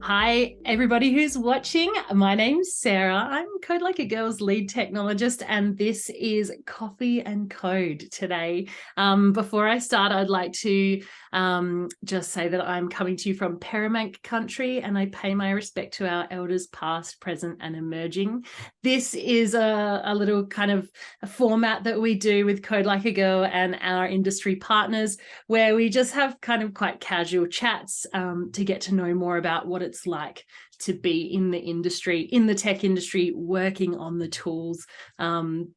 Hi, everybody who's watching. My name's Sarah. I'm Code Like a Girl's lead technologist, and this is Coffee and Code today. Before I start, I'd like to just say that I'm coming to you from Paramount country, and I pay my respect to our elders past, present, and emerging. This is a little kind of a format that we do with Code Like a Girl and our industry partners, where we just have kind of quite casual chats to get to know more about what it's like to be in the industry, in the tech industry, working on the tools. And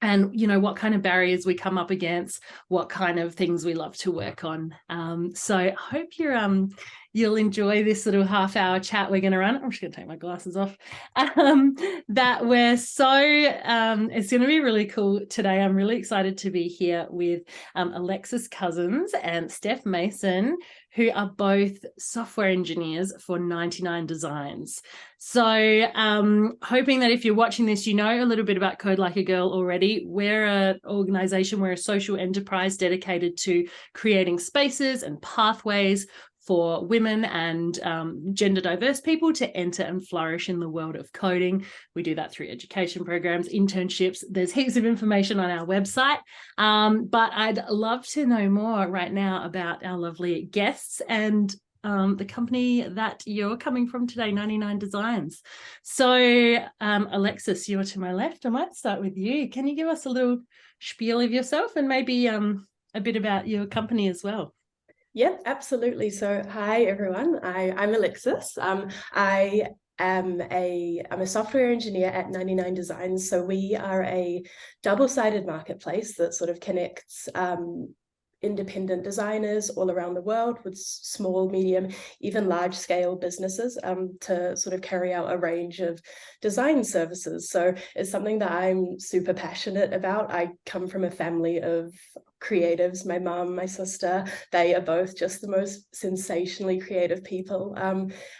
what kind of barriers we come up against, what kind of things we love to work on. So I hope you'll enjoy this little half-hour chat we're going to run. I'm just going to take my glasses off. That we're so it's going to be really cool today. I'm really excited to be here with Alexis Cousins and Steph Mason, who are both software engineers for 99Designs. So hoping that if you're watching this, you know a little bit about Code Like a Girl already. We're an organization, we're a social enterprise dedicated to creating spaces and pathways for women and gender diverse people to enter and flourish in the world of coding. We do that through education programs, internships. There's heaps of information on our website. But I'd love to know more right now about our lovely guests and the company that you're coming from today, 99Designs. So Alexis, you're to my left. I might start with you. Can you give us a little spiel of yourself and maybe a bit about your company as well? Yeah, absolutely. So hi everyone. I'm Alexis. I'm a software engineer at 99Designs. So we are a double-sided marketplace that sort of connects independent designers all around the world with small, medium, even large-scale businesses to sort of carry out a range of design services. So it's something that I'm super passionate about. I come from a family of creatives. My mum, my sister, they are both just the most sensationally creative people.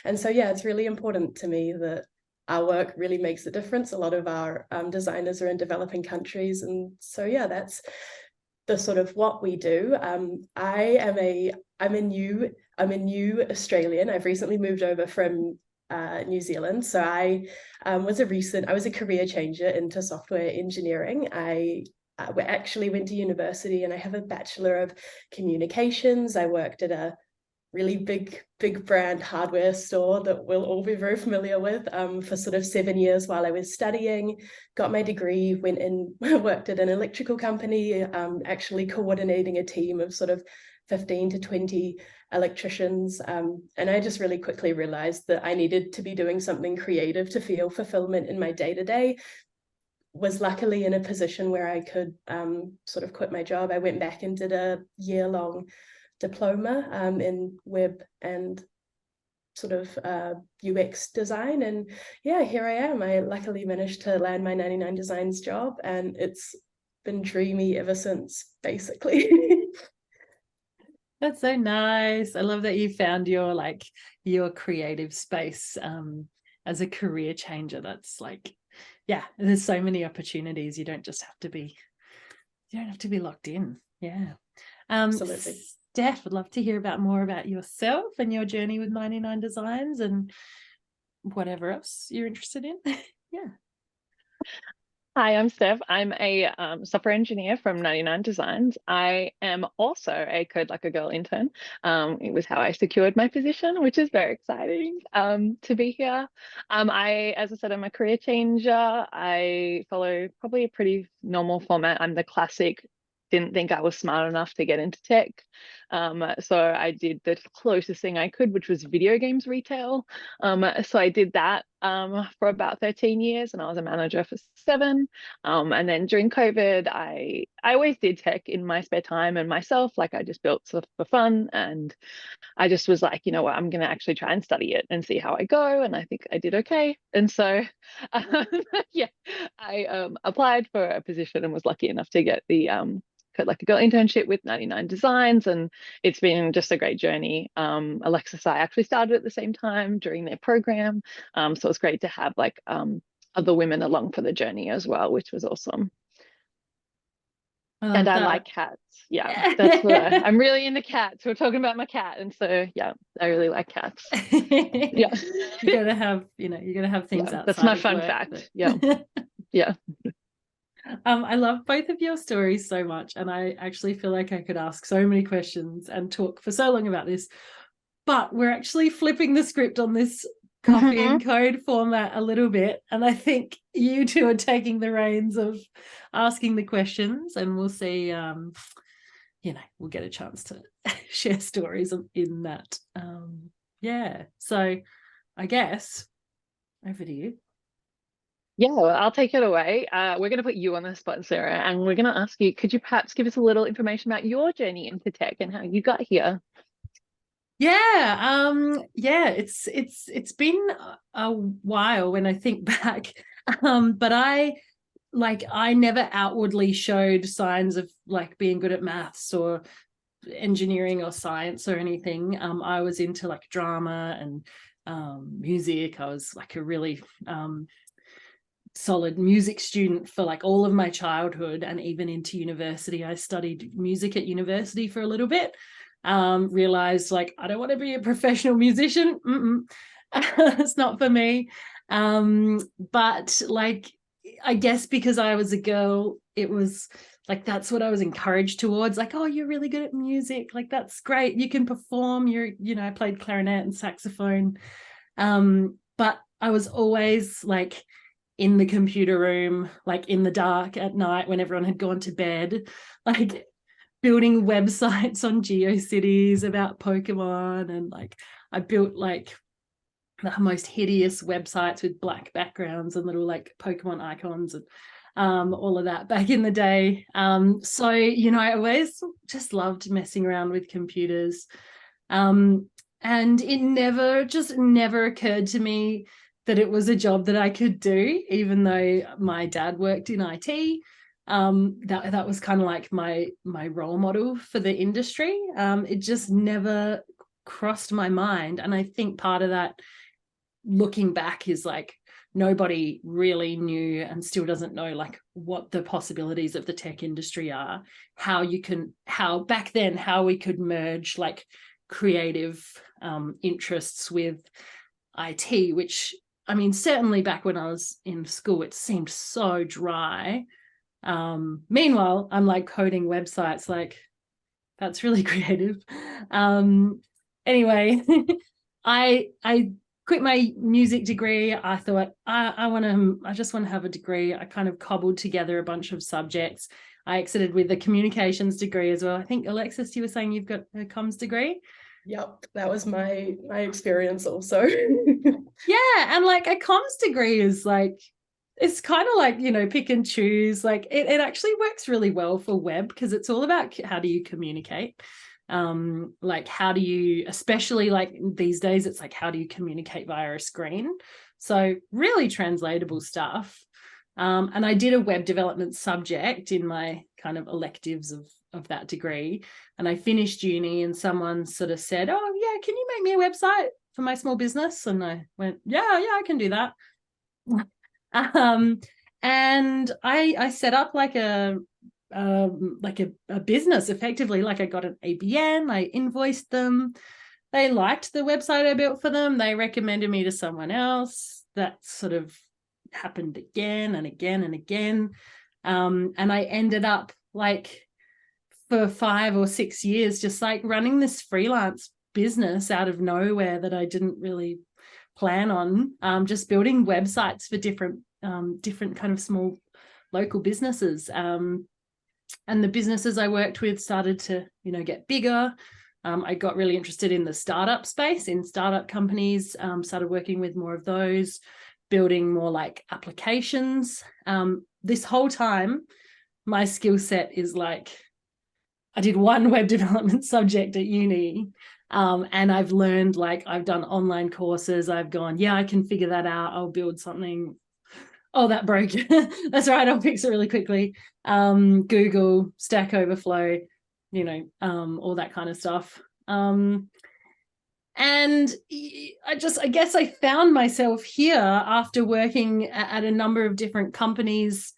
And so, yeah, it's really important to me that our work really makes a difference. A lot of our designers are in developing countries. And so, yeah, that's the sort of what we do. I'm a new Australian. I've recently moved over from New Zealand. So I was a career changer into software engineering. I actually went to university and I have a Bachelor of Communications. I worked at a really big brand hardware store that we'll all be very familiar with for sort of 7 years while I was studying, got my degree, went in, worked at an electrical company, actually coordinating a team of sort of 15 to 20 electricians. And I just really quickly realized that I needed to be doing something creative to feel fulfillment in my day-to-day. Was luckily in a position where I could sort of quit my job. I went back and did a year-long diploma in web and sort of UX design. And yeah, here I am. I luckily managed to land my 99Designs job, and it's been dreamy ever since, basically. That's so nice. I love that you found your creative space as a career changer. That's yeah, there's so many opportunities. You don't have to be locked in. Yeah. Absolutely. Steph, I'd love to hear more about yourself and your journey with 99Designs and whatever else you're interested in. Yeah. Hi, I'm Steph. I'm a software engineer from 99Designs. I am also a Code Like a Girl intern. It was how I secured my position, which is very exciting to be here. As I said, I'm a career changer. I follow probably a pretty normal format. I'm the classic, didn't think I was smart enough to get into tech. So I did the closest thing I could, which was video games retail. So I did that for about 13 years, and I was a manager for 7. And then during COVID, I always did tech in my spare time and myself. Like I just built stuff for fun, and I just was like, you know what, I'm going to actually try and study it and see how I go. And I think I did okay. And so, yeah, I applied for a position and was lucky enough to get the Code Like a Girl internship with 99Designs, and it's been just a great journey. Alexis and I actually started at the same time during their program, so it's great to have other women along for the journey as well, which was awesome. I And love I that. like cats. Yeah, that's what I'm really into cats. We're talking about my cat. And so, yeah, I really like cats. Yeah. You gotta have, you gotta have things Yeah, that's my outside of fun work. fact. Yeah. Yeah. I love both of your stories so much, and I actually feel like I could ask so many questions and talk for so long about this, but we're actually flipping the script on this coffee and code format a little bit, and I think you two are taking the reins of asking the questions, and we'll see. We'll get a chance to share stories in that. Yeah, so I guess over to you. Yeah, well, I'll take it away. We're going to put you on the spot, Sarah, and we're going to ask you, could you perhaps give us a little information about your journey into tech and how you got here? Yeah, it's been a while when I think back. But I never outwardly showed signs of like being good at maths or engineering or science or anything. I was into like drama and music. I was like a really solid music student for like all of my childhood, and even into university. I studied music at university for a little bit. Realized like I don't want to be a professional musician. It's not for me. But like I guess because I was a girl, it was like that's what I was encouraged towards. Like, oh, you're really good at music. Like that's great. You can perform. I played clarinet and saxophone. But I was always like in the computer room, like in the dark at night when everyone had gone to bed, like building websites on GeoCities about Pokemon. And like I built like the most hideous websites with black backgrounds and little like Pokemon icons and all of that back in the day. So, I always just loved messing around with computers. And it never occurred to me that it was a job that I could do, even though my dad worked in IT. That was kind of like my role model for the industry. It just never crossed my mind. And I think part of that, looking back, is like nobody really knew and still doesn't know like what the possibilities of the tech industry are, how back then, how we could merge like creative interests with IT, which I mean, certainly back when I was in school, it seemed so dry. Meanwhile, I'm like coding websites, like that's really creative. Anyway, I quit my music degree. I thought I just want to have a degree. I kind of cobbled together a bunch of subjects. I exited with a communications degree as well. I think, Alexis, you were saying you've got a comms degree. Yep, that was my experience also. Yeah, and like a comms degree is like, it's kind of like, pick and choose. Like it actually works really well for web because it's all about how do you communicate. Like how do you, especially like these days, it's like how do you communicate via a screen? So really translatable stuff. And I did a web development subject in my kind of electives of that degree. And I finished uni and someone sort of said, oh yeah, can you make me a website for my small business? And I went, yeah, I can do that. And I set up like a business effectively. Like I got an ABN, I invoiced them. They liked the website I built for them. They recommended me to someone else. That sort of happened again and again and again. And I ended up like for 5 or 6 years, just like running this freelance business out of nowhere that I didn't really plan on, just building websites for different kind of small local businesses. And the businesses I worked with started to, get bigger. I got really interested in the startup space, in startup companies, started working with more of those, building more like applications. This whole time, my skill set is like, I did one web development subject at uni, and I've learned, like, I've done online courses. I've gone, yeah, I can figure that out. I'll build something. Oh, that broke. That's right. I'll fix it really quickly. Google, Stack Overflow, all that kind of stuff. And I guess I found myself here after working at a number of different companies,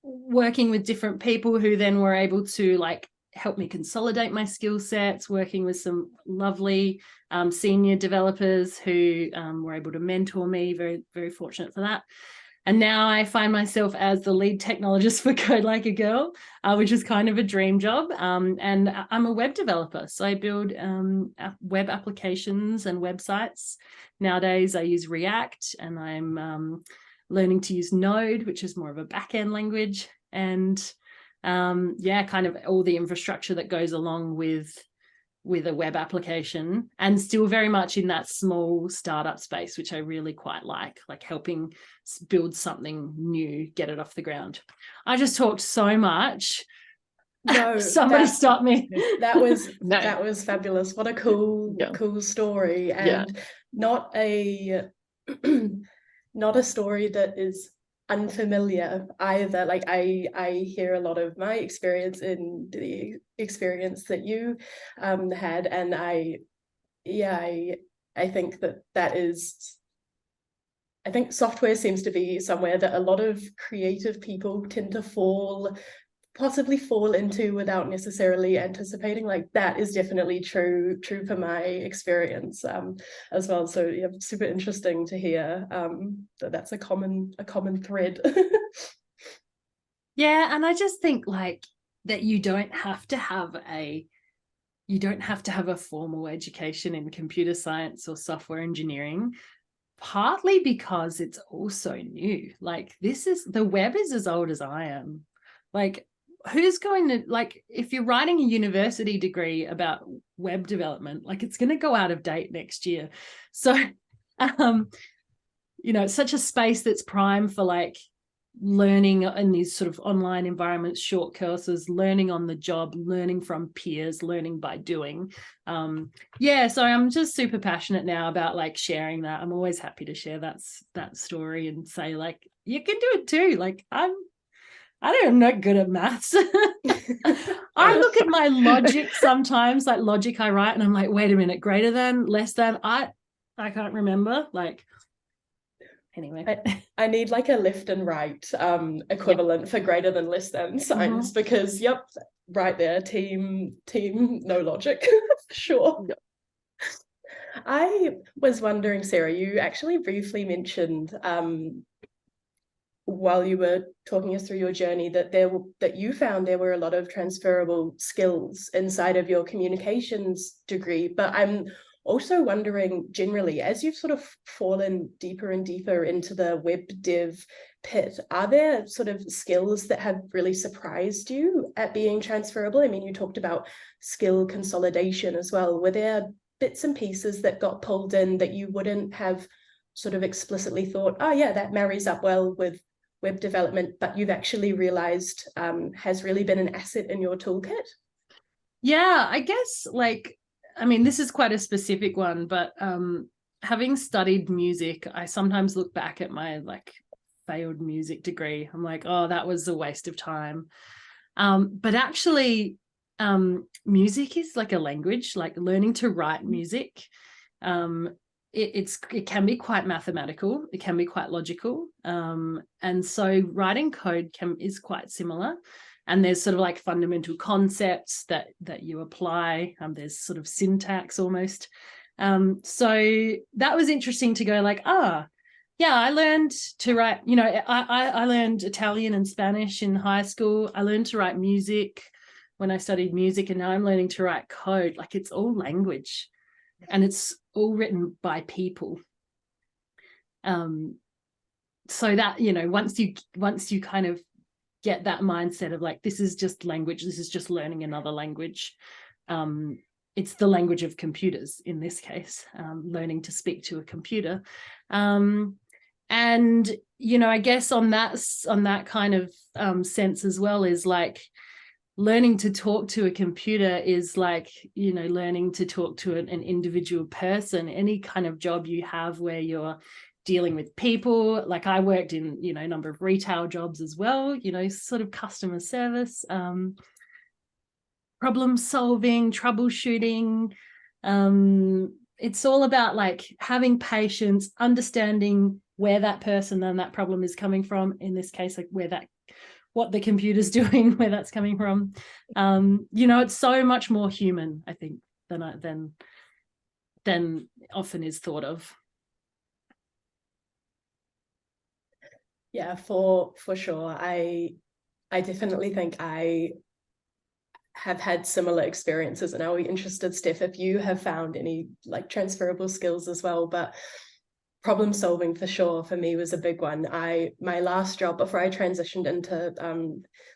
working with different people who then were able to like help me consolidate my skill sets, working with some lovely senior developers who were able to mentor me. Very, very fortunate for that. And now I find myself as the lead technologist for Code Like a Girl, which is kind of a dream job. And I'm a web developer. So I build web applications and websites. Nowadays, I use React, and I'm learning to use Node, which is more of a back-end language. And kind of all the infrastructure that goes along with a web application, and still very much in that small startup space, which I really quite like helping build something new, get it off the ground. I just talked so much. No, somebody stop me. That was fabulous. What a cool story. And not a story that is unfamiliar either. Like I hear a lot of my experience in the experience that you had, and I think that is, I think software seems to be somewhere that a lot of creative people tend to possibly fall into without necessarily anticipating. Like that is definitely true for my experience as well. So yeah, super interesting to hear that's a common thread. Yeah, and I just think like that you don't have to have a formal education in computer science or software engineering, partly because it's also new. Like the web is as old as I am. Like, who's going to, like, if you're writing a university degree about web development, like it's going to go out of date next year. So, it's such a space that's prime for like learning in these sort of online environments, short courses, learning on the job, learning from peers, learning by doing. So I'm just super passionate now about like sharing that. I'm always happy to share that story and say like, you can do it too. Like I'm not good at maths. I look at my logic sometimes, like logic I write, and I'm like, wait a minute, greater than, less than, I can't remember. Like, anyway. I need like a left and right equivalent for greater than, less than signs, because right there, team no logic. Sure. I was wondering, Sarah, you actually briefly mentioned while you were talking us through your journey that you found there were a lot of transferable skills inside of your communications degree. But I'm also wondering generally, as you've sort of fallen deeper and deeper into the web dev pit, are there sort of skills that have really surprised you at being transferable? I mean, you talked about skill consolidation as well. Were there bits and pieces that got pulled in that you wouldn't have sort of explicitly thought, oh yeah, that marries up well with web development, but you've actually realized has really been an asset in your toolkit? Yeah, I guess this is quite a specific one, but having studied music, I sometimes look back at my like failed music degree. I'm like, oh, that was a waste of time. But actually, music is like a language, like learning to write music. It can be quite mathematical, it can be quite logical, and so writing code is quite similar, and there's sort of like fundamental concepts that you apply. There's sort of syntax almost, so that was interesting to go like, I learned to write, I learned Italian and Spanish in high school. I learned to write music when I studied music, and now I'm learning to write code. Like, it's all language, and it's all written by people. So that, once you kind of get that mindset of like, this is just language, this is just learning another language. It's the language of computers in this case, learning to speak to a computer. And, I guess on that kind of sense as well is like, learning to talk to a computer is like, learning to talk to an individual person. Any kind of job you have where you're dealing with people, like I worked in, a number of retail jobs as well, sort of customer service, problem solving, troubleshooting. It's all about like having patience, understanding where that person and that problem is coming from. In this case, like where what the computer's doing, where that's coming from. It's so much more human, I think, than often is thought of. Yeah, for sure. I definitely think I have had similar experiences, and I'll be interested, Steph, if you have found any like transferable skills as well. But problem solving for sure for me was a big one. My last job before I transitioned into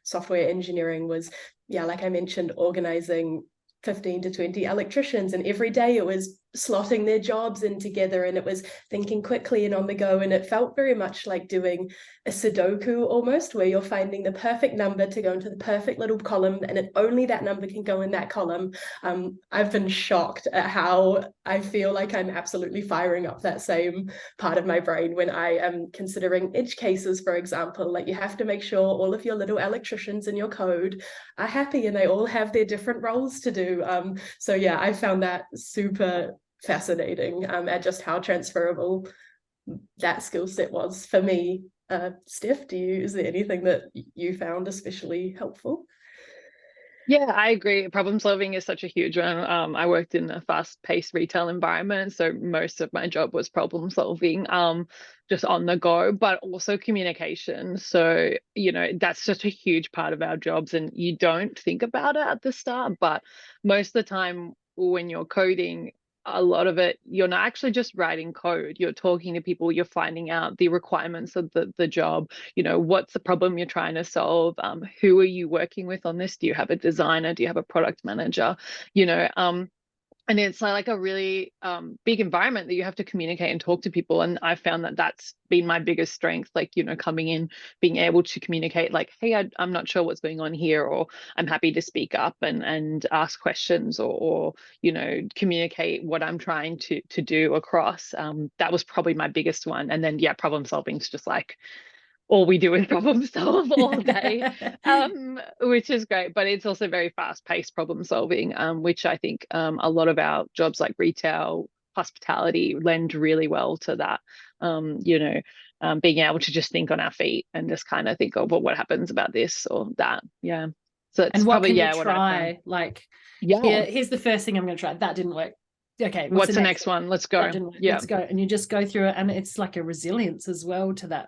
software engineering was, yeah, like I mentioned, organizing 15 to 20 electricians, and every day it was slotting their jobs in together, and it was thinking quickly and on the go, and it felt very much like doing a Sudoku almost, where you're finding the perfect number to go into the perfect little column, and only that number can go in that column. I've been shocked at how I feel like I'm absolutely firing up that same part of my brain when I am considering edge cases, for example. Like, you have to make sure all of your little electricians in your code are happy and they all have their different roles to do. So yeah, I found that super fascinating at just how transferable that skill set was for me. Steph, is there anything that you found especially helpful? Yeah, I agree. Problem solving is such a huge one. I worked in a fast-paced retail environment, so most of my job was problem solving, just on the go, but also communication. So, that's just a huge part of our jobs, and you don't think about it at the start, but most of the time when you're coding, a lot of it, you're not actually just writing code. You're talking to people, you're finding out the requirements of the job. What's the problem you're trying to solve? Who are you working with on this? Do you have a designer? Do you have a product manager? And it's like a really big environment that you have to communicate and talk to people. And I found that that's been my biggest strength, like, coming in, being able to communicate like, hey, I'm not sure what's going on here, or I'm happy to speak up and ask questions, or communicate what I'm trying to do across. That was probably my biggest one. And then, yeah, problem solving is just like, all we do is problem solve all day, which is great. But it's also very fast-paced problem solving, which I think a lot of our jobs like retail, hospitality lend really well to that. Being able to just think on our feet and just kind of think, oh, well, what happens about this or that? Yeah. So it's and what probably, can you what I try? found. Like, Yeah. here's the first thing I'm going to try. That didn't work. Okay, What's the next one? Let's go. Yeah. Let's go. And you just go through it, and it's like a resilience as well to that.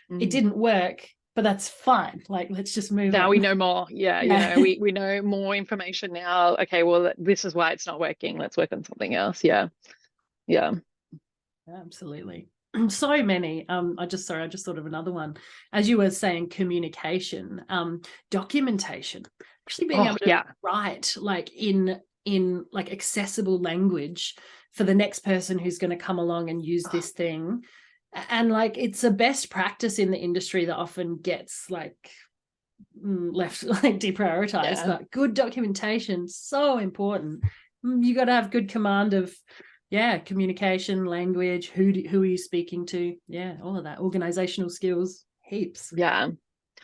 It Mm. didn't work, but that's fine. Like, let's just move Now on. we know more. Yeah. We know more information now. Okay, well, this is why it's not working. Let's work on something else. Yeah. Absolutely. So many. I just thought of another one. As you were saying, communication, documentation, actually being able to write like in like accessible language for the next person who's going to come along and use this thing. And like, it's a best practice in the industry that often gets like left like deprioritized. But good documentation, so important. You got to have good command of communication, language, who are you speaking to? Yeah, all of that. Organizational skills, heaps. Yeah.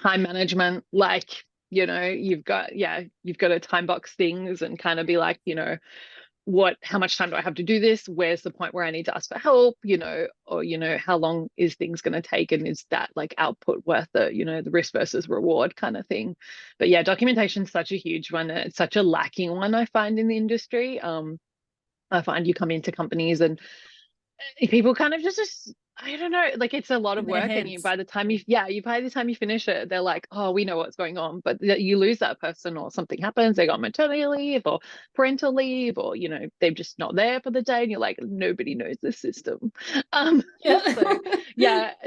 Time management, like, you've got to time box things and kind of be like, how much time do I have to do this? Where's the point where I need to ask for help? Or how long is things going to take, and is that like output worth the risk versus reward kind of thing? But yeah, documentation is such a huge one. It's such a lacking one, I find, in the industry. I find you come into companies and people kind of just I don't know, like, it's a lot of work, and by the time you finish it, they're like, oh, we know what's going on, but you lose that person, or something happens, they got maternity leave or parental leave, or they're just not there for the day, and you're like, nobody knows the system. So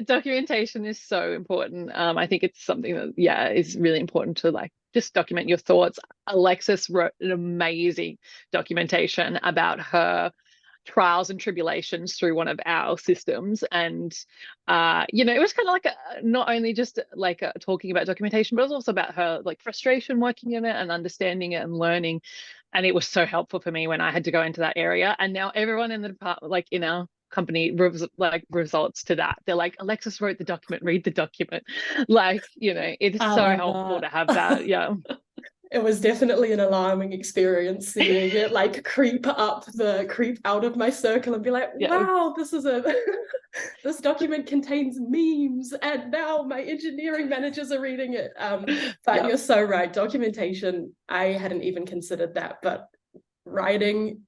documentation is so important. I think it's something that is really important to like just document your thoughts. Alexis wrote an amazing documentation about her trials and tribulations through one of our systems, and it was kind of like not only just like talking about documentation, but it was also about her like frustration working in it and understanding it and learning. And it was so helpful for me when I had to go into that area. And now everyone in the department, like in our company, results to that. They're like, Alexis wrote the document, read the document. Like, it's so helpful to have that. Yeah. It was definitely an alarming experience seeing it like creep out of my circle and be like, wow, this is this document contains memes and now my engineering managers are reading it. But you're so right, documentation, I hadn't even considered that, but writing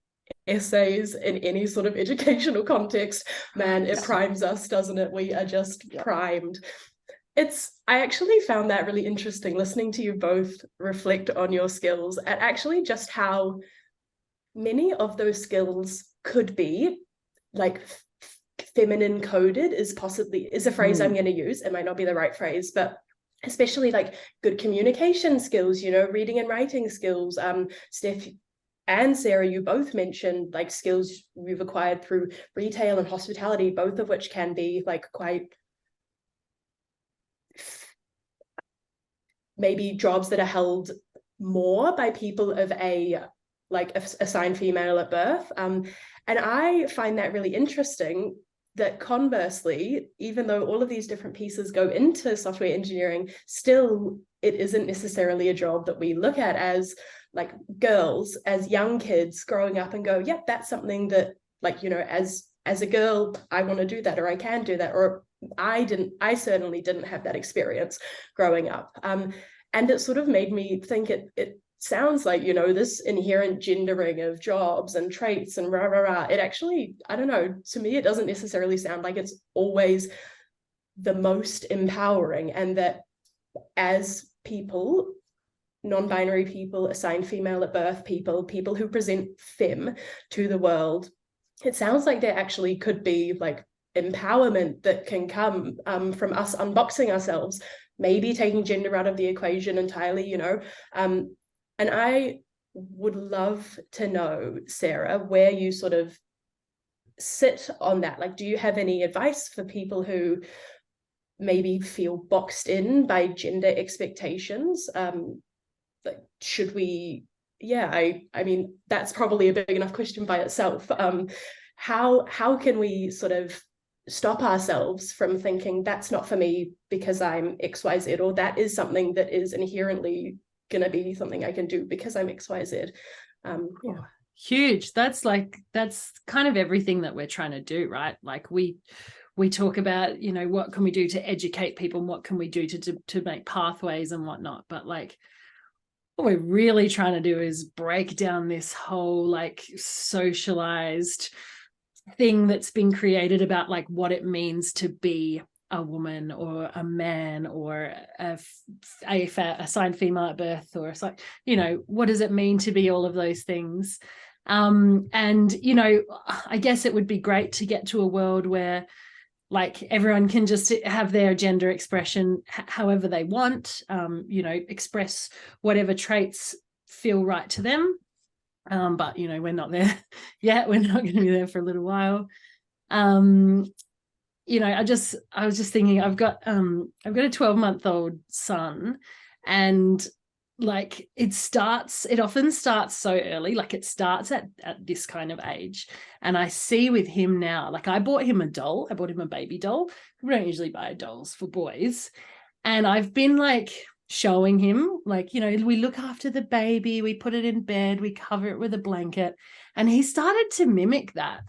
essays in any sort of educational context, man, it primes us, doesn't it? We are just primed. I actually found that really interesting, listening to you both reflect on your skills and actually just how many of those skills could be like feminine coded is a phrase I'm going to use. It might not be the right phrase, but especially like good communication skills, you know, reading and writing skills. Steph and Sarah, you both mentioned like skills you've acquired through retail and hospitality, both of which can be like quite maybe jobs that are held more by people of a assigned female at birth. And I find that really interesting that conversely, even though all of these different pieces go into software engineering, still it isn't necessarily a job that we look at as like girls, as young kids growing up and go, yep, that's something that like, you know, as a girl, I want to do that, or I can do that, or I certainly didn't have that experience growing up. And it sort of made me think it sounds like, you know, this inherent gendering of jobs and traits and it actually, I don't know, to me, it doesn't necessarily sound like it's always the most empowering, and that as people, non-binary people, assigned female at birth people who present femme to the world, it sounds like there actually could be like empowerment that can come from us unboxing ourselves, maybe taking gender out of the equation entirely, you know. And I would love to know, Sarah, where you sort of sit on that. Like, do you have any advice for people who maybe feel boxed in by gender expectations? Like, should we, I mean, that's probably a big enough question by itself. How can we sort of stop ourselves from thinking that's not for me because I'm XYZ, or that is something that is inherently going to be something I can do because I'm XYZ? Huge. That's kind of everything that we're trying to do, right? Like we talk about, you know, what can we do to educate people and what can we do to make pathways and whatnot, but like what we're really trying to do is break down this whole like socialized thing that's been created about like what it means to be a woman or a man or a assigned female at birth, or it's like, you know, what does it mean to be all of those things? And, you know, I guess it would be great to get to a world where like everyone can just have their gender expression however they want, you know, express whatever traits feel right to them. But, you know, we're not there yet. We're not going to be there for a little while. You know, I was just thinking, I've got a 12-month-old son, and like it often starts so early, like it starts at this kind of age. And I see with him now, like I bought him a baby doll. We don't usually buy dolls for boys. And I've been like showing him, like, you know, we look after the baby, we put it in bed, we cover it with a blanket, and he started to mimic that.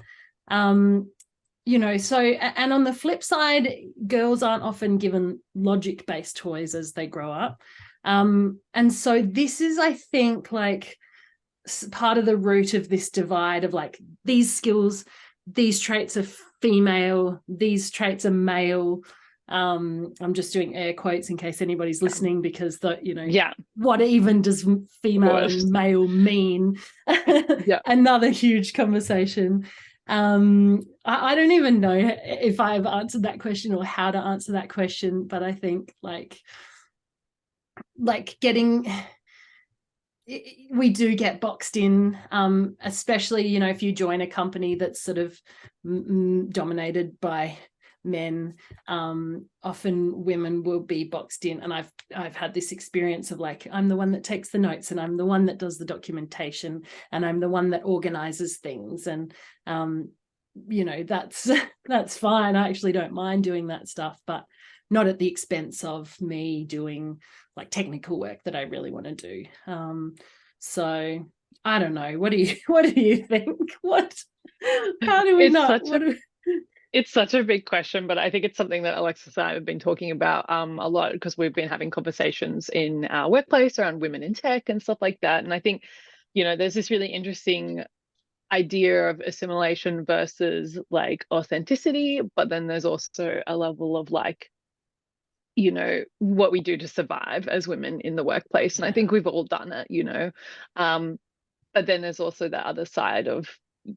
You know, so, and on the flip side, girls aren't often given logic-based toys as they grow up. And so this is, I think, like part of the root of this divide of like these skills, these traits are female, these traits are male. I'm just doing air quotes in case anybody's listening, because you know, what even does female and male mean? Another huge conversation. I don't even know if I've answered that question or how to answer that question, but I think like we do get boxed in, especially, you know, if you join a company that's sort of dominated by men, often women will be boxed in. And I've had this experience of like, I'm the one that takes the notes, and I'm the one that does the documentation, and I'm the one that organizes things. And you know, that's fine. I actually don't mind doing that stuff, but not at the expense of me doing like technical work that I really want to do. So I don't know. What do you think? How do we It's not? such it's such a big question, but I think it's something that Alexis and I have been talking about a lot, because we've been having conversations in our workplace around women in tech and stuff like that. And I think, there's this really interesting idea of assimilation versus like authenticity, but then there's also a level of like, what we do to survive as women in the workplace. And I think we've all done it. But then there's also the other side of,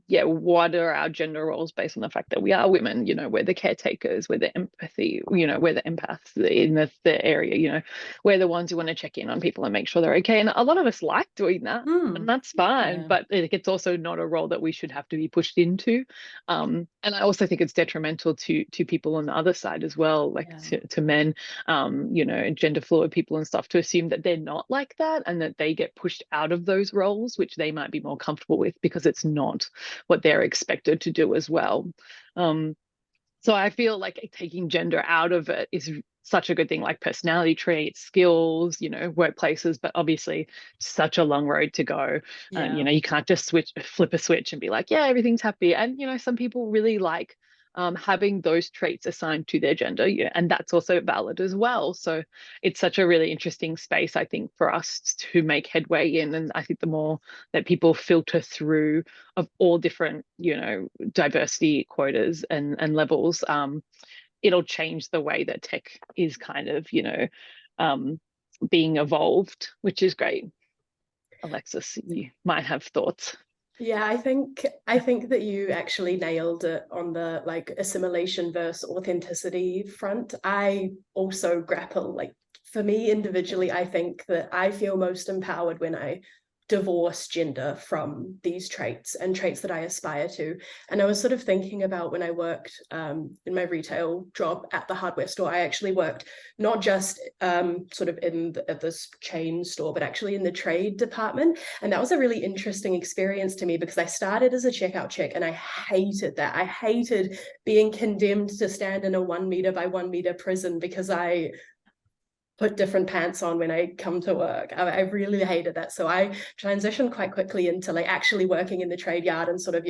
what are our gender roles based on the fact that we are women? We're the caretakers, we're the empathy, we're the empaths in the area, we're the ones who want to check in on people and make sure they're okay. And a lot of us like doing that, and that's fine. But it's also not a role that we should have to be pushed into. And I also think it's detrimental to people on the other side as well, like to men, gender fluid people and stuff, to assume that they're not like that and that they get pushed out of those roles, which they might be more comfortable with, because it's not what they're expected to do as well. So I feel like taking gender out of it is such a good thing, like personality traits, skills, workplaces, but obviously such a long road to go. You can't just flip a switch and be like, yeah, everything's happy. And, some people really like having those traits assigned to their gender, and that's also valid as well. So it's such a really interesting space, I think, for us to make headway in. And I think the more that people filter through of all different, diversity quotas and levels, it'll change the way that tech is kind of, being evolved, which is great. Alexis, you might have thoughts. Yeah, I think that you actually nailed it on the like assimilation versus authenticity front. I also grapple, like, for me individually, I think that I feel most empowered when I divorce gender from these traits and traits that I aspire to. And I was sort of thinking about when I worked in my retail job at the hardware store. I actually worked not just sort of at this chain store, but actually in the trade department. And that was a really interesting experience to me, because I started as a checkout chick and I hated that. I hated being condemned to stand in a 1 meter by 1 meter prison because I put different pants on when I come to work. I really hated that. So I transitioned quite quickly into like actually working in the trade yard and sort of,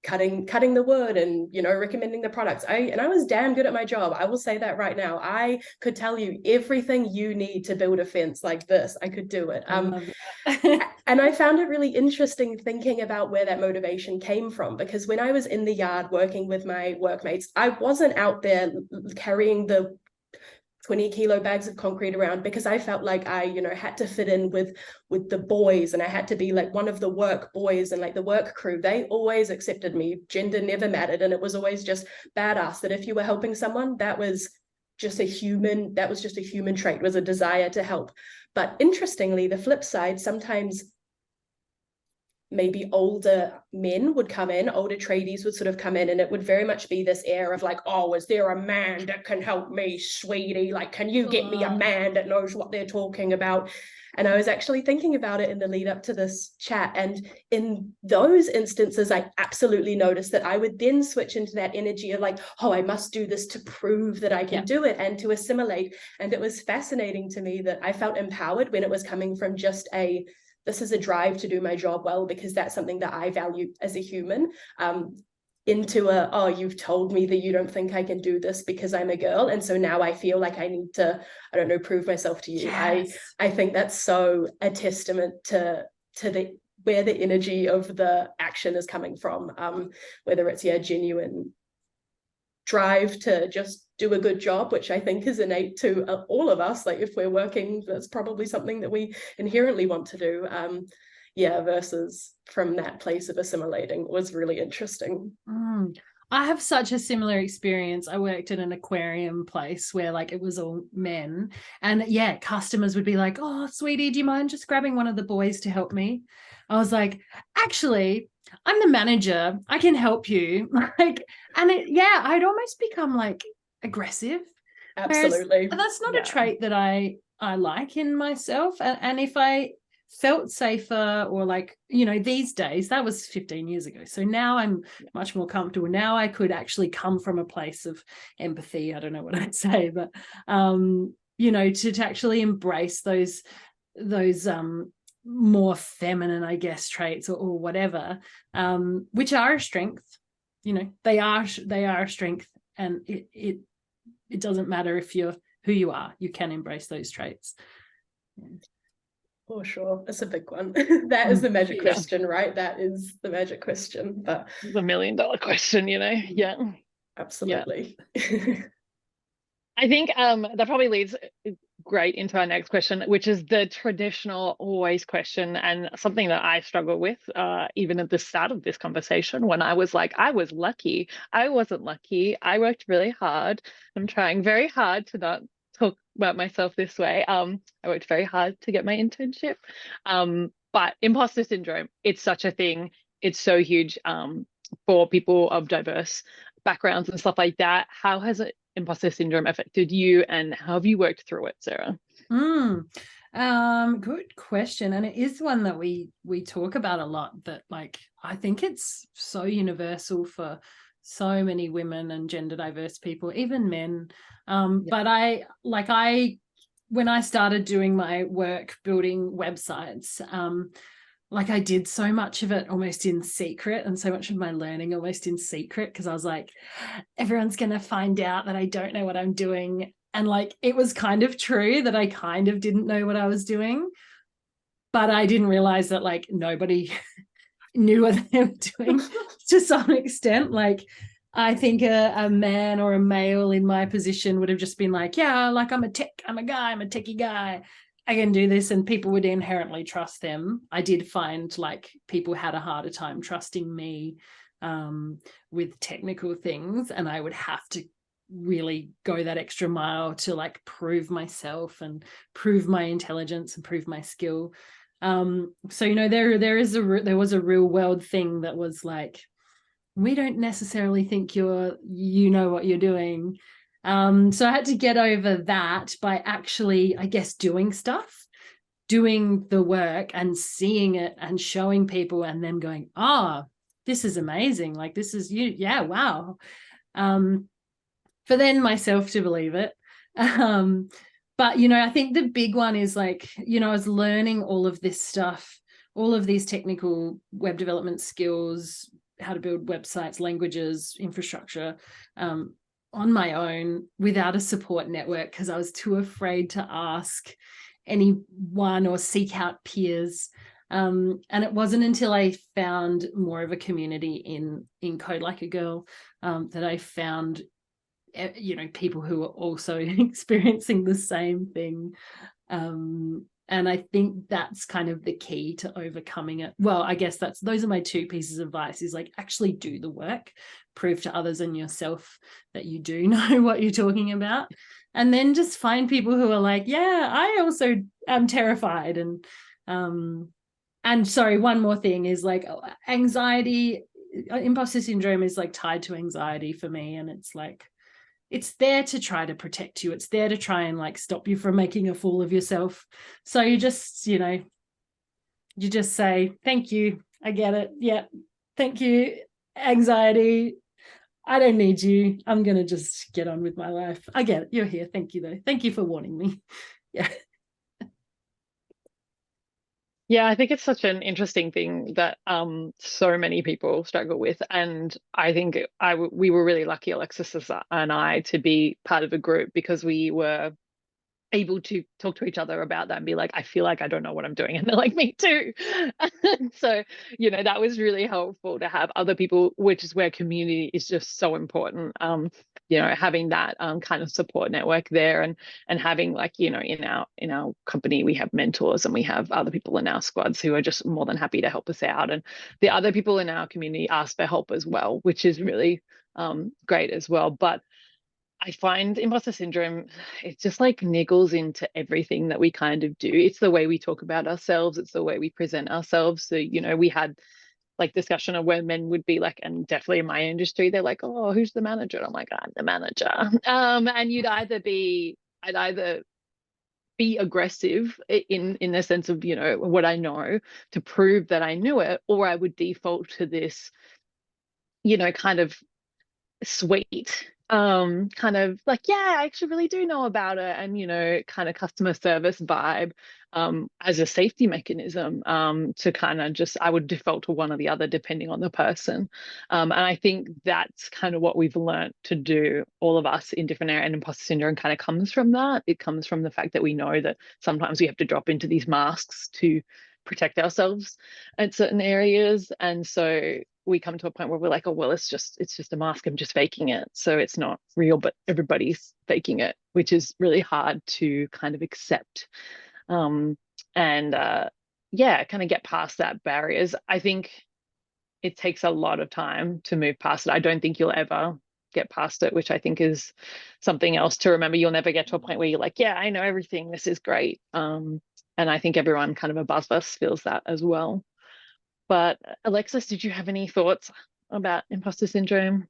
cutting the wood and, recommending the products. I was damn good at my job. I will say that right now. I could tell you everything you need to build a fence like this. I could do it. And I found it really interesting thinking about where that motivation came from, because when I was in the yard working with my workmates, I wasn't out there carrying the 20-kilo bags of concrete around, because I felt like I, had to fit in with the boys, and I had to be like one of the work boys and like the work crew. They always accepted me. Gender never mattered. And it was always just badass that if you were helping someone, that was just a human trait, was a desire to help. But interestingly, the flip side, sometimes maybe older men would come in, older tradies would sort of come in, and it would very much be this air of like, oh, is there a man that can help me, sweetie? Like, can you get me a man that knows what they're talking about? And I was actually thinking about it in the lead up to this chat. And in those instances, I absolutely noticed that I would then switch into that energy of like, oh, I must do this to prove that I can do it and to assimilate. And it was fascinating to me that I felt empowered when it was coming from just this is a drive to do my job well, because that's something that I value as a human, into oh, you've told me that you don't think I can do this because I'm a girl. And so now I feel like I need to, I don't know, prove myself to you. Yes. I think that's so a testament to where the energy of the action is coming from, whether it's genuine drive to just do a good job, which I think is innate to all of us. Like if we're working, that's probably something that we inherently want to do. Versus from that place of assimilating was really interesting. I have such a similar experience. I worked in an aquarium place where like it was all men, and customers would be like, oh, sweetie, do you mind just grabbing one of the boys to help me? I was like, actually, I'm the manager. I can help you. I'd almost become like aggressive. Absolutely. Whereas that's not a trait that I like in myself. And if I felt safer, or like, you know, these days, that was 15 years ago. So now I'm much more comfortable. Now I could actually come from a place of empathy. I don't know what I'd say, but, you know, to actually embrace those more feminine, I guess, traits or whatever, which are a strength. You know, they are a strength, and it doesn't matter if you're who you are, you can embrace those traits. For sure. It's a big one. That is the magic question, right? That is the magic question. But the $1 million question, you know. Yeah, absolutely. I think that probably leads great into our next question, which is the traditional always question, and something that I struggle with even at the start of this conversation, when I was like, I was lucky. I wasn't lucky. I worked really hard. I'm trying very hard to not talk about myself this way. I worked very hard to get my internship. But imposter syndrome, it's such a thing. It's so huge for people of diverse backgrounds and stuff like that. How has imposter syndrome affected you, and how have you worked through it, Sarah? Good question. And it is one that we talk about a lot, that like, I think it's so universal for so many women and gender diverse people, even men. But when I started doing my work building websites, like I did so much of it almost in secret, and so much of my learning almost in secret, because I was like, everyone's going to find out that I don't know what I'm doing. And like, it was kind of true that I kind of didn't know what I was doing, but I didn't realize that like nobody knew what they were doing to some extent. Like, I think a man or a male in my position would have just been like, yeah, like I'm a techie guy. I can do this, and people would inherently trust them. I did find like people had a harder time trusting me with technical things, and I would have to really go that extra mile to like prove myself and prove my intelligence and prove my skill. So, you know, there was a real world thing that was like, we don't necessarily think you know what you're doing. So I had to get over that by actually, I guess, doing the work and seeing it and showing people, and them going, oh, this is amazing. Like, this is you. Yeah. Wow. For then myself to believe it. But, you know, I think the big one is like, you know, I was learning all of this stuff, all of these technical web development skills, how to build websites, languages, infrastructure, on my own without a support network, because I was too afraid to ask anyone or seek out peers. And it wasn't until I found more of a community in Code Like a Girl that I found, you know, people who are also experiencing the same thing. And I think that's kind of the key to overcoming it. Well, I guess those are my two pieces of advice, is like, actually do the work, prove to others and yourself that you do know what you're talking about. And then just find people who are like, yeah, I also am terrified. And sorry, one more thing is like anxiety, imposter syndrome is like tied to anxiety for me. And it's like, it's there to try to protect you. It's there to try and like stop you from making a fool of yourself. So you just, you know, you just say, thank you. I get it. Yeah. Thank you, anxiety. I don't need you. I'm going to just get on with my life. I get it. You're here. Thank you though. Thank you for warning me. Yeah. Yeah, I think it's such an interesting thing that so many people struggle with, and I think we were really lucky, Alexis and I, to be part of a group, because we were able to talk to each other about that and be like, I feel like I don't know what I'm doing, and they're like, me too. So, you know, that was really helpful to have other people, which is where community is just so important. You know, having that kind of support network there, and having, like, you know, in our company we have mentors, and we have other people in our squads who are just more than happy to help us out, and the other people in our community ask for help as well, which is really great as well. But I find imposter syndrome, it just like niggles into everything that we kind of do. It's the way we talk about ourselves. It's the way we present ourselves. So, you know, we had like discussion of where men would be like, and definitely in my industry, they're like, oh, who's the manager? And I'm like, I'm the manager. And I'd either be aggressive in the sense of, you know, what I know to prove that I knew it, or I would default to this, you know, kind of sweet, kind of like, yeah, I actually really do know about it, and, you know, kind of customer service vibe, as a safety mechanism, to kind of just, I would default to one or the other depending on the person. And I think that's kind of what we've learned to do, all of us in different areas, and imposter syndrome kind of comes from that. It comes from the fact that we know that sometimes we have to drop into these masks to protect ourselves at certain areas. And so we come to a point where we're like, oh, well, it's just a mask, I'm just faking it, so it's not real, but everybody's faking it, which is really hard to kind of accept. And yeah, kind of get past that barriers. I think it takes a lot of time to move past it. I don't think you'll ever get past it, which I think is something else to remember. You'll never get to a point where you're like, yeah, I know everything, this is great. And I think everyone kind of above us feels that as well. But Alexis, did you have any thoughts about imposter syndrome?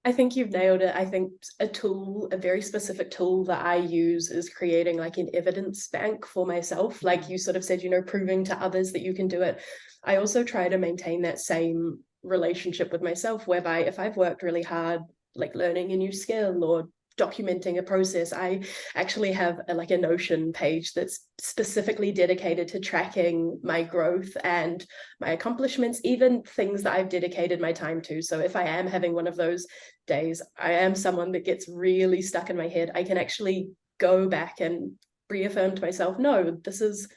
I think you've nailed it. I think a very specific tool that I use is creating like an evidence bank for myself. Like you sort of said, you know, proving to others that you can do it. I also try to maintain that same relationship with myself, whereby if I've worked really hard, like learning a new skill or documenting a process, I actually have like a Notion page that's specifically dedicated to tracking my growth and my accomplishments, even things that I've dedicated my time to. So if I am having one of those days, I am someone that gets really stuck in my head, I can actually go back and reaffirm to myself, no, this is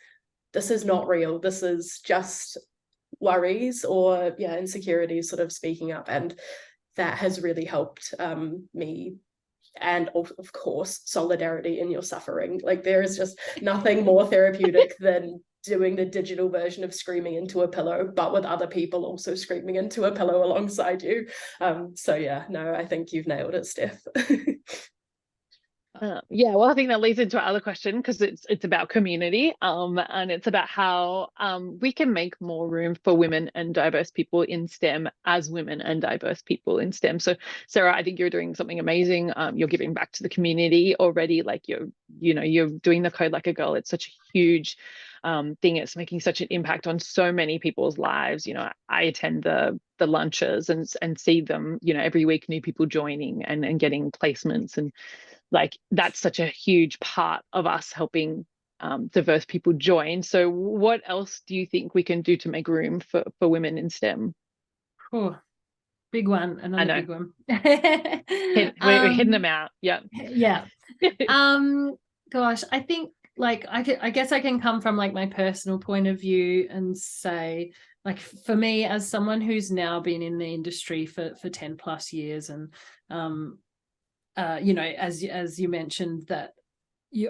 not real. This is just worries or insecurities sort of speaking up. And that has really helped me. And of course, solidarity in your suffering. Like there is just nothing more therapeutic than doing the digital version of screaming into a pillow, but with other people also screaming into a pillow alongside you. So yeah, no, I think you've nailed it, Steph. Yeah, well, I think that leads into our other question, because it's about community, and it's about how we can make more room for women and diverse people in STEM as women and diverse people in STEM. So Sarah, I think you're doing something amazing. You're giving back to the community already. Like you're doing the Code Like a Girl. It's such a huge thing. It's making such an impact on so many people's lives. You know, I attend the lunches and see them, you know, every week, new people joining and getting placements, and like that's such a huge part of us helping diverse people join. So what else do you think we can do to make room for women in STEM? Oh, big one, another big one. We're hitting them out. Yeah. Yeah. Gosh, I think like I guess I can come from like my personal point of view and say, like, for me as someone who's now been in the industry for 10 plus years, and you know, as you mentioned, that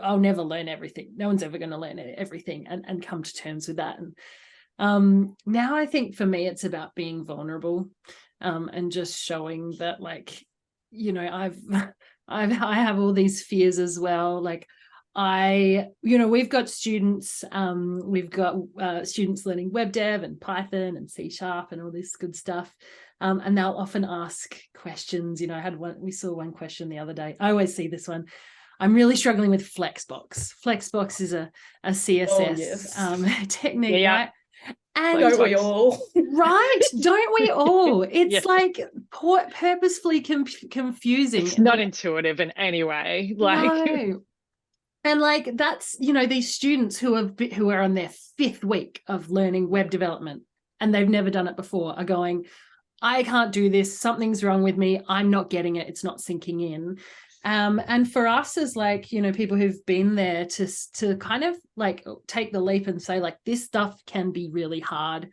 I'll never learn everything. No one's ever going to learn everything, and come to terms with that. And now I think for me it's about being vulnerable, and just showing that, like, you know, I have all these fears as well. Like we've got students learning web dev and Python and C# and all this good stuff. And they'll often ask questions. You know, we saw one question the other day. I always see this one. I'm really struggling with Flexbox. Flexbox is a CSS technique, yeah. Right? And don't we all? Right? Don't we all? It's Yeah. like purposefully confusing. It's not intuitive in any way. Like, no. And like that's, you know, these students who are on their 5th week of learning web development and they've never done it before are going, I can't do this. Something's wrong with me. I'm not getting it. It's not sinking in. And for us as, like, you know, people who've been there to kind of like take the leap and say, like, this stuff can be really hard.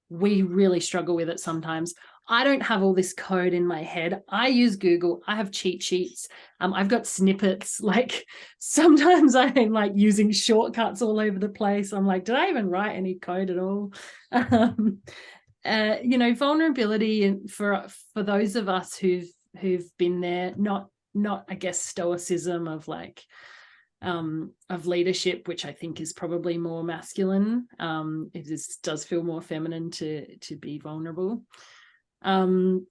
We really struggle with it sometimes. I don't have all this code in my head. I use Google. I have cheat sheets. I've got snippets. Like sometimes I'm like using shortcuts all over the place. I'm like, did I even write any code at all? You know, vulnerability for those of us who've been there, not I guess stoicism of like of leadership, which I think is probably more masculine. It does feel more feminine to be vulnerable. And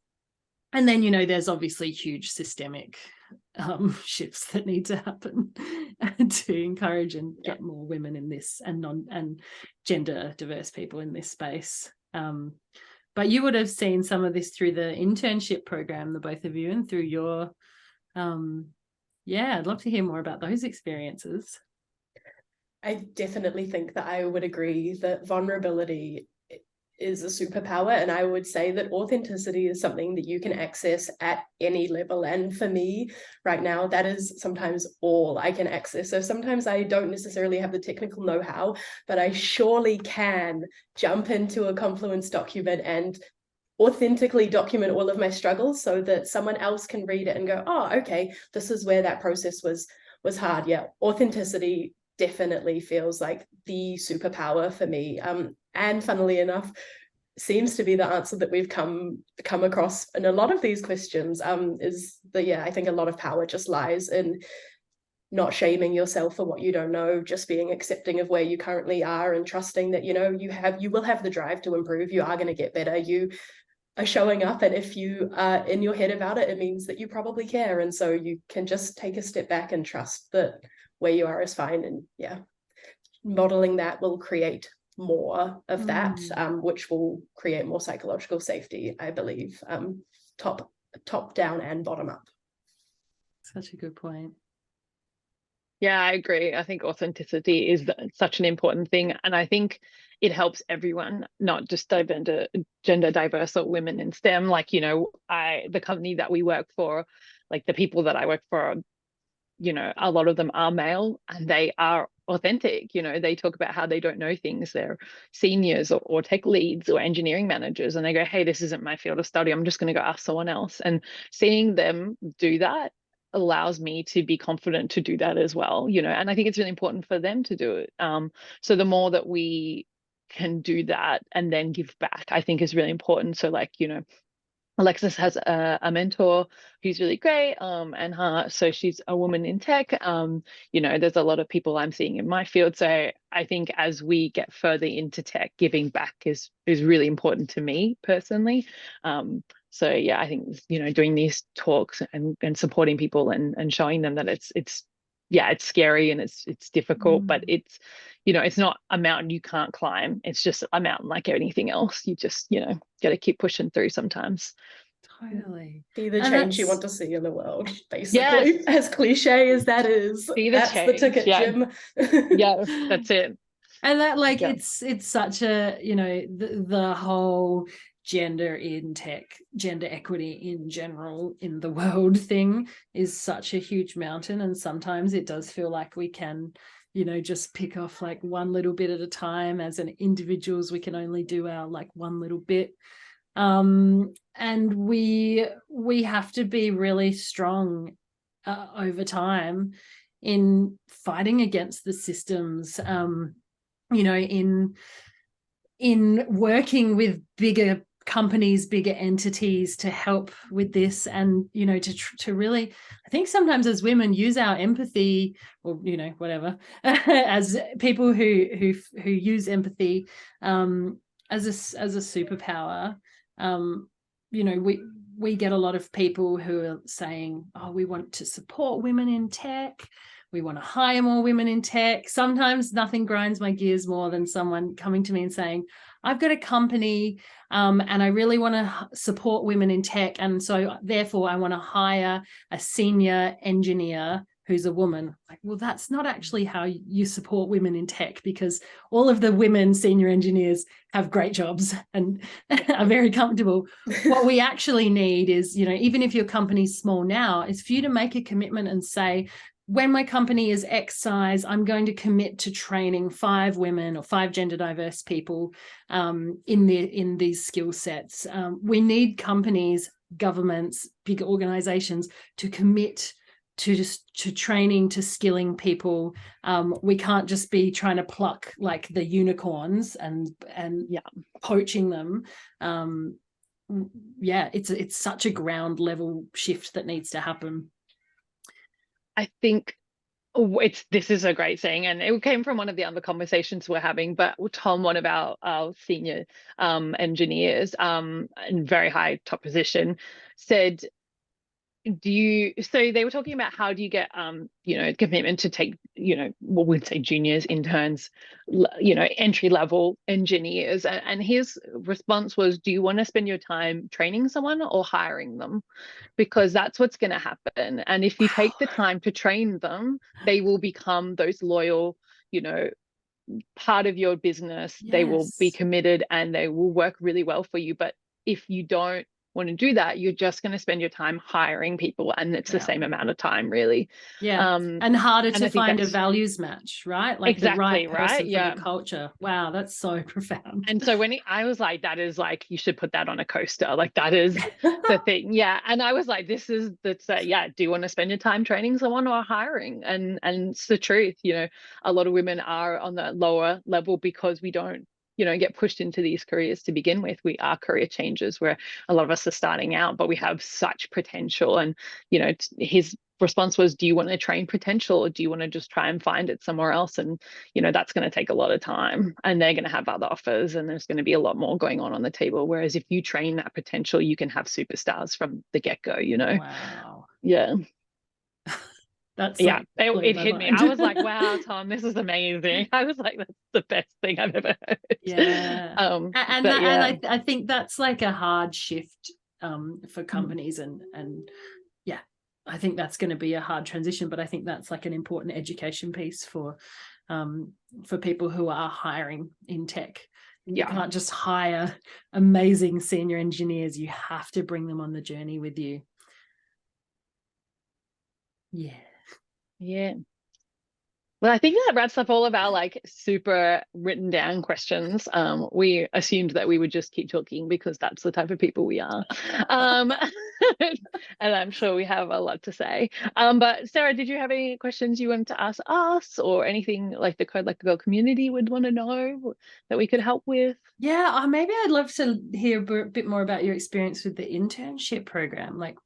then, you know, there's obviously huge systemic shifts that need to happen to encourage and get more women in this and gender diverse people in this space. But you would have seen some of this through the internship program, the both of you, and through your I'd love to hear more about those experiences. I definitely think that I would agree that vulnerability is a superpower, and I would say that authenticity is something that you can access at any level. And for me right now, that is sometimes all I can access. So sometimes I don't necessarily have the technical know-how, but I surely can jump into a Confluence document and authentically document all of my struggles so that someone else can read it and go, oh, okay, this is where that process was hard. Yeah, authenticity definitely feels like the superpower for me. And funnily enough, seems to be the answer that we've come across in a lot of these questions, is that, I think a lot of power just lies in not shaming yourself for what you don't know, just being accepting of where you currently are and trusting that, you will have the drive to improve. You are going to get better. You are showing up, and if you are in your head about it, it means that you probably care. And so you can just take a step back and trust that where you are is fine. And modeling that will create more of that, which will create more psychological safety, I believe, top down and bottom up. Such a good point. Yeah, I agree. I think authenticity is such an important thing. And I think it helps everyone, not just gender diverse or women in STEM. Like, the company that we work for, like the people that I work for, a lot of them are male and they are authentic. They talk about how they don't know things. They're seniors or tech leads or engineering managers, and they go, hey, this isn't my field of study. I'm just going to go ask someone else. And seeing them do that allows me to be confident to do that as well, and I think it's really important for them to do it. So the more that we can do that and then give back, I think is really important. So like, Alexis has a mentor who's really great, and so she's a woman in tech. There's a lot of people I'm seeing in my field. So I think as we get further into tech, giving back is really important to me personally. So yeah, I think doing these talks and supporting people and showing them that it's scary and it's difficult, but it's it's not a mountain you can't climb. It's just a mountain like anything else. You just got to keep pushing through sometimes. Totally. Be the change you want to see in the world, basically. Yes. As cliche as that is, that's the ticket, Jim. Yeah, that's it. And that, like, it's such a, the whole gender in tech, gender equity in general in the world thing is such a huge mountain. And sometimes it does feel like we can, just pick off like one little bit at a time. As an individuals, we can only do our like one little bit. And we have to be really strong over time in fighting against the systems, in working with bigger companies, bigger entities to help with this, and to really, I think sometimes as women, use our empathy, or whatever, as people who use empathy as a superpower. We get a lot of people who are saying, oh, we want to support women in tech, we want to hire more women in tech. Sometimes nothing grinds my gears more than someone coming to me and saying, I've got a company and I really want to support women in tech, and so therefore I want to hire a senior engineer who's a woman. Like, well, that's not actually how you support women in tech, because all of the women senior engineers have great jobs and are very comfortable. What we actually need is, even if your company's small now, is for you to make a commitment and say, when my company is X size, I'm going to commit to training 5 women or 5 gender diverse people in these skill sets. We need companies, governments, big organizations to commit to training, to skilling people. We can't just be trying to pluck like the unicorns and poaching them. It's such a ground level shift that needs to happen. I think this is a great saying, and it came from one of the other conversations we're having, but Tom, one of our senior engineers in very high top position, said, so they were talking about how do you get commitment to take, what we'd say juniors, interns, entry level engineers, and his response was, do you want to spend your time training someone or hiring them? Because that's what's going to happen. And if you take the time to train them, they will become those loyal, part of your business. They will be committed and they will work really well for you. But if you don't want to do that, you're just going to spend your time hiring people, and it's the same amount of time, really. And harder and to find a values match, right? Like exactly, the right person right? for the culture. Wow, that's so profound. And so I was like, that is like, you should put that on a coaster. Like that is the thing. Yeah. And I was like, that's do you want to spend your time training someone or hiring? And it's the truth. A lot of women are on the lower level because we don't get pushed into these careers to begin with. We are career changers, where a lot of us are starting out, but we have such potential. And his response was, do you want to train potential, or do you want to just try and find it somewhere else? And that's going to take a lot of time, and they're going to have other offers, and there's going to be a lot more going on the table. Whereas if you train that potential, you can have superstars from the get-go. Wow. Yeah. That's it hit me. I was like, wow, Tom, this is amazing. I was like, that's the best thing I've ever heard. And I think that's like a hard shift for companies, and I think that's going to be a hard transition, but I think that's like an important education piece for people who are hiring in tech. You can't just hire amazing senior engineers. You have to bring them on the journey with you. Yeah. Well, I think that wraps up all of our like super written down questions. We assumed that we would just keep talking because that's the type of people we are. And I'm sure we have a lot to say. But Sarah, did you have any questions you wanted to ask us, or anything like the Code Like a Girl community would want to know that we could help with? Yeah, maybe I'd love to hear a bit more about your experience with the internship program. Like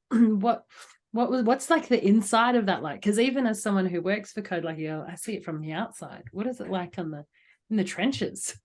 what's like the inside of that like? Because even as someone who works for Code Like a Girl, I see it from the outside. What is it like in the trenches?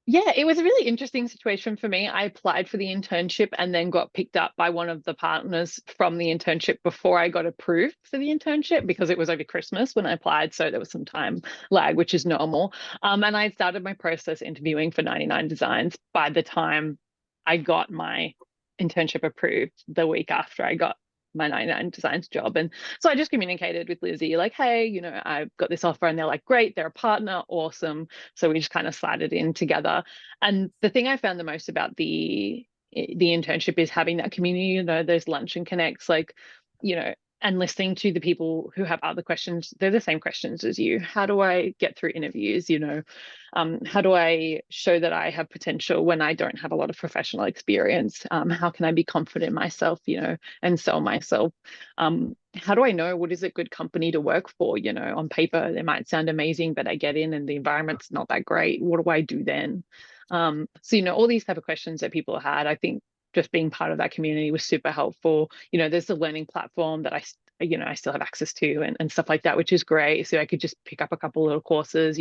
Yeah, it was a really interesting situation for me. I applied for the internship and then got picked up by one of the partners from the internship before I got approved for the internship, because it was over Christmas when I applied. So there was some time lag, which is normal. And I started my process interviewing for 99Designs by the time I got my internship approved the week after I got my 99Designs job. And so I just communicated with Lizzie, like, hey, I've got this offer. And they're like, great, they're a partner, awesome. So we just kind of slided in together. And the thing I found the most about the internship is having that community, those lunch and connects, like, and listening to the people who have other questions. They're the same questions as you. How do I get through interviews? How do I show that I have potential when I don't have a lot of professional experience? How can I be confident in myself, and sell myself? How do I know what is a good company to work for? On paper, it might sound amazing, but I get in and the environment's not that great. What do I do then? So, all these type of questions that people had, I think just being part of that community was super helpful. There's a learning platform that I still have access to and stuff like that, which is great. So I could just pick up a couple little courses,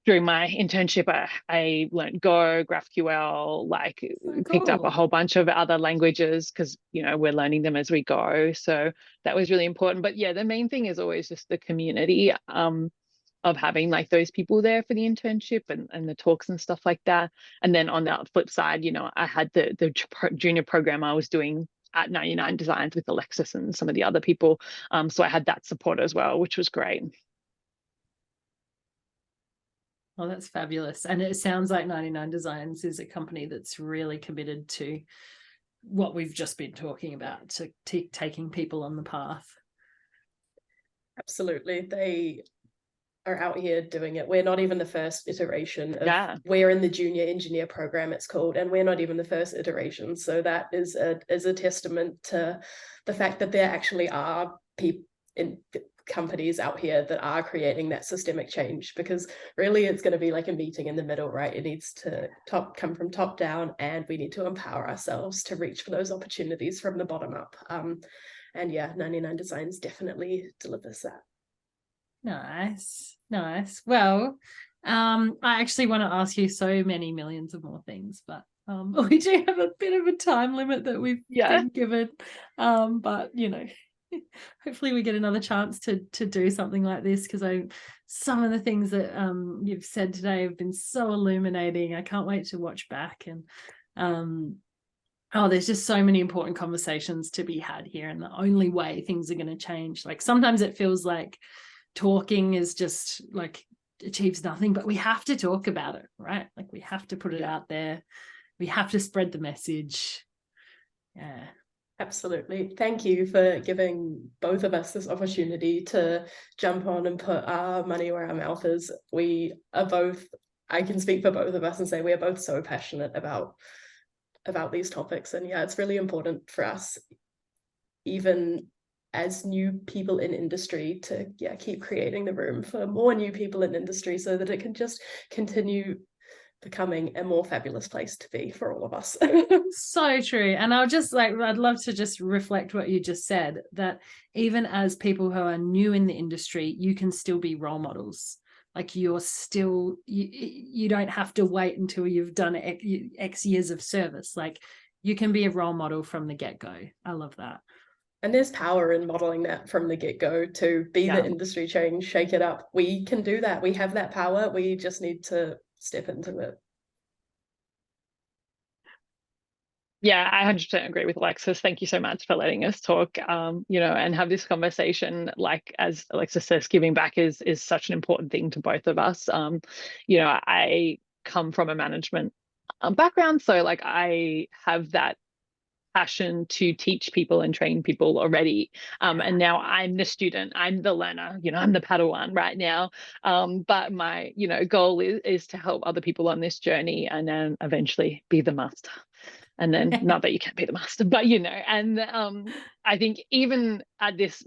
during my internship, I learned Go, GraphQL, like picked up a whole bunch of other languages because, we're learning them as we go. So that was really important. But yeah, the main thing is always just the community of having like those people there for the internship and the talks and stuff like that. And then on the flip side, I had the junior program I was doing at 99Designs with Alexis and some of the other people. So I had that support as well, which was great. Oh, that's fabulous. And it sounds like 99Designs is a company that's really committed to what we've just been talking about, to taking people on the path. Absolutely. They are out here doing it. We're not even the first iteration of we're in the junior engineer program, it's called, and we're not even the first iteration. So that is a testament to the fact that there actually are people in companies out here that are creating that systemic change, because really it's going to be like a meeting in the middle, right? It needs to come from top down, and we need to empower ourselves to reach for those opportunities from the bottom up. And yeah, 99Designs definitely delivers that. Nice. Well, I actually want to ask you so many millions of more things, but We do have a bit of a time limit that we've been given, but you know, hopefully we get another chance to do something like this, because some of the things that you've said today have been so illuminating. I can't wait to watch back, and there's just so many important conversations to be had here, and the only way things are going to change, like sometimes it feels like talking is just like achieves nothing, but we have to talk about it, right? Like we have to put it out there. We have to spread the message. Yeah. Absolutely. Thank you for giving both of us this opportunity to jump on and put our money where our mouth is. We are both, I can speak for both of us and say we are both so passionate about these topics. And yeah, it's really important for us, even as new people in industry, to keep creating the room for more new people in industry so that it can just continue becoming a more fabulous place to be for all of us. So true. And I'd love to just reflect what you just said, that even as people who are new in the industry, you can still be role models. Like you're still, you don't have to wait until you've done X years of service. Like you can be a role model from the get-go. I love that. And there's power in modeling that from the get-go, to be the industry change, shake it up. We can do that. We have that power. We just need to step into it. Yeah, I 100% agree with Alexis. Thank you so much for letting us talk, and have this conversation. Like, as Alexis says, giving back is such an important thing to both of us. I come from a management background, so like I have that passion to teach people and train people already. And now I'm the student, I'm the learner, I'm the Padawan right now. But my, goal is to help other people on this journey and then eventually be the master. And then not that you can't be the master, but and I think even at this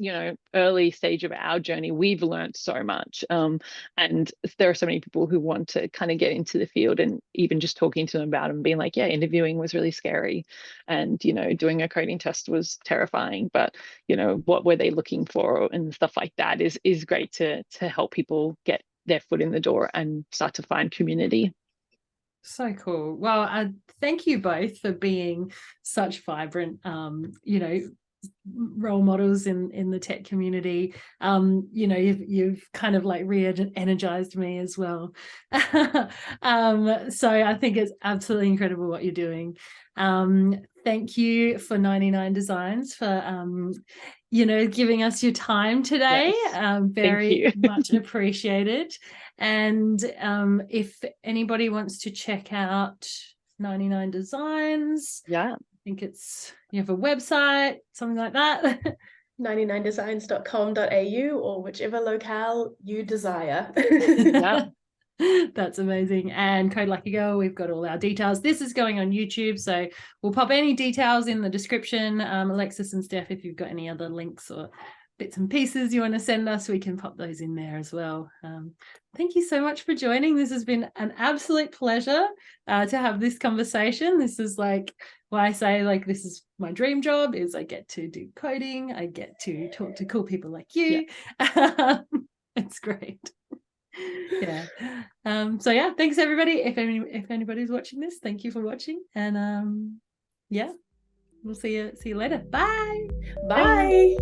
early stage of our journey, we've learned so much, and there are so many people who want to kind of get into the field, and even just talking to them about it and being like, yeah, interviewing was really scary, and doing a coding test was terrifying, but what were they looking for and stuff like that is great to help people get their foot in the door and start to find community. So cool. Well, thank you both for being such vibrant, role models in the tech community. You've kind of like re-energized me as well. So I think it's absolutely incredible what you're doing. Thank you for 99Designs for giving us your time today. Yes. Very much appreciated. And if anybody wants to check out 99Designs, I think you have a website, something like that. 99designs.com.au, or whichever locale you desire. That's amazing. And Code Like a Girl, we've got all our details. This is going on YouTube, so we'll pop any details in the description. Alexis and Steph, if you've got any other links or bits and pieces you want to send us, we can pop those in there as well. Thank you so much for joining. This has been an absolute pleasure to have this conversation. This is like why I say like this is my dream job, is I get to do coding, I get to talk to cool people like you. It's great. So yeah, thanks everybody. If anybody's watching this, thank you for watching, and we'll see you later. Bye. Bye.